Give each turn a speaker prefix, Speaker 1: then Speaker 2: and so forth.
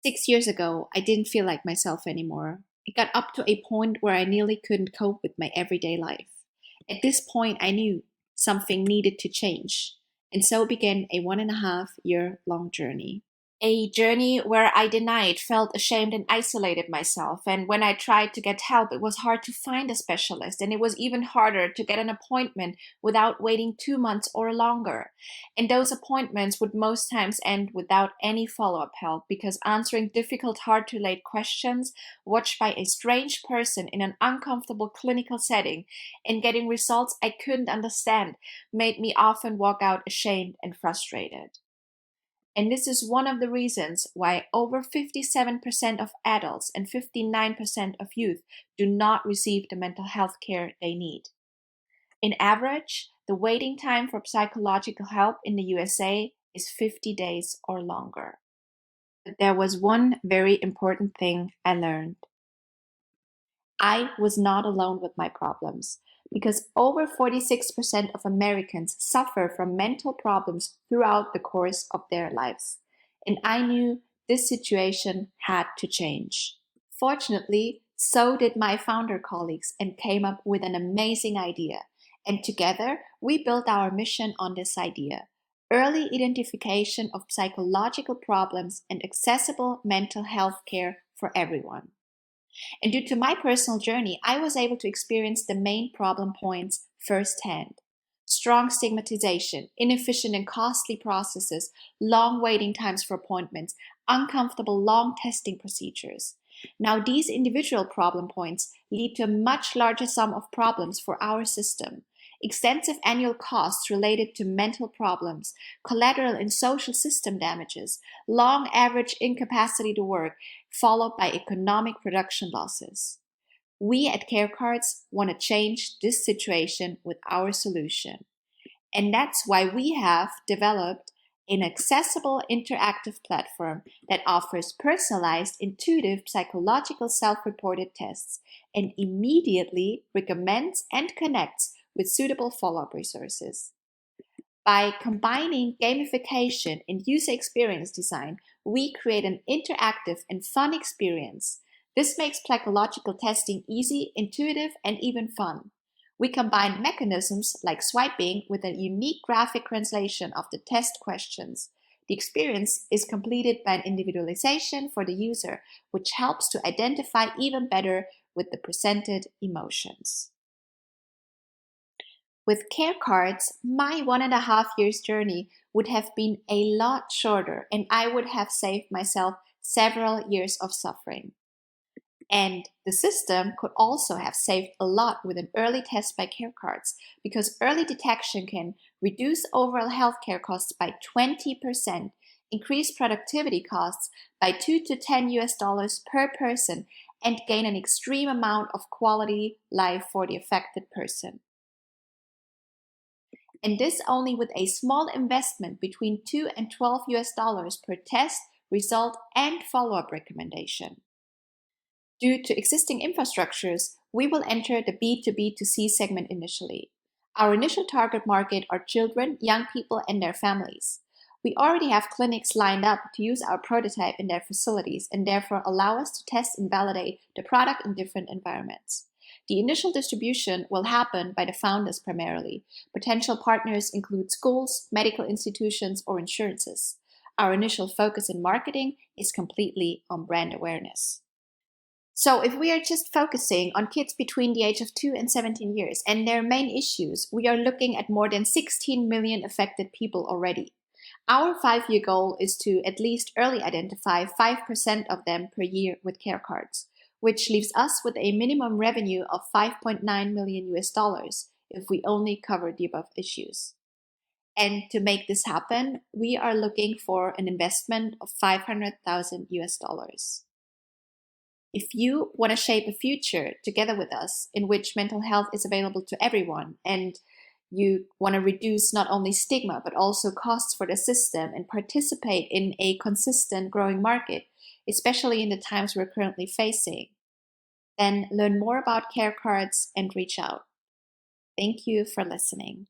Speaker 1: 6 years ago, I didn't feel like myself anymore. It got up to a point where I nearly couldn't cope with my everyday life. At this point, I knew something needed to change, and so began a 1.5 year long journey. A journey where I denied, felt ashamed, and isolated myself. And when I tried to get help, it was hard to find a specialist, and it was even harder to get an appointment without waiting 2 months or longer. And those appointments would most times end without any follow up help because answering difficult, hard to relate questions, watched by a strange person in an uncomfortable clinical setting, and getting results I couldn't understand made me often walk out ashamed and frustrated. And this is one of the reasons why over 57% of adults and 59% of youth do not receive the mental health care they need. In average, the waiting time for psychological help in the USA is 50 days or longer. But there was one very important thing I learned. I was not alone with my problems because over 46% of Americans suffer from mental problems throughout the course of their lives. And I knew this situation had to change. Fortunately, so did my founder colleagues and came up with an amazing idea. And together, we built our mission on this idea: early identification of psychological problems and accessible mental health care for everyone. And due to my personal journey, I was able to experience the main problem points firsthand. Strong stigmatization, inefficient and costly processes, long waiting times for appointments, uncomfortable long testing procedures. Now, these individual problem points lead to a much larger sum of problems for our system. Extensive annual costs related to mental problems, collateral and social system damages, long average incapacity to work, followed by economic production losses. We at CareCards want to change this situation with our solution. And that's why we have developed an accessible interactive platform that offers personalized, intuitive psychological self-reported tests and immediately recommends and connects with suitable follow-up resources. By combining gamification and user experience design, we create an interactive and fun experience. This makes psychological testing easy, intuitive, and even fun. We combine mechanisms like swiping with a unique graphic translation of the test questions. The experience is completed by an individualization for the user, which helps to identify even better with the presented emotions. With CareCards, my 1.5 years journey would have been a lot shorter, and I would have saved myself several years of suffering. And the system could also have saved a lot with an early test by CareCards, because early detection can reduce overall healthcare costs by 20%, increase productivity costs by $2 to $10 per person, and gain an extreme amount of quality life for the affected person. And this only with a small investment between $2 and $12 per test, result, and follow-up recommendation. Due to existing infrastructures, we will enter the B2B2C segment initially. Our initial target market are children, young people, and their families. We already have clinics lined up to use our prototype in their facilities and therefore allow us to test and validate the product in different environments. The initial distribution will happen by the founders primarily. Potential partners include schools, medical institutions, or insurances. Our initial focus in marketing is completely on brand awareness. So if we are just focusing on kids between the age of 2 and 17 years and their main issues, we are looking at more than 16 million affected people already. Our 5-year goal is to at least early identify 5% of them per year with CareCards, which leaves us with a minimum revenue of $5.9 million if we only cover the above issues. And to make this happen, we are looking for an investment of $500,000. If you want to shape a future together with us in which mental health is available to everyone, and you want to reduce not only stigma but also costs for the system and participate in a consistent growing market, especially in the times we're currently facing, then learn more about CareCards and reach out. Thank you for listening.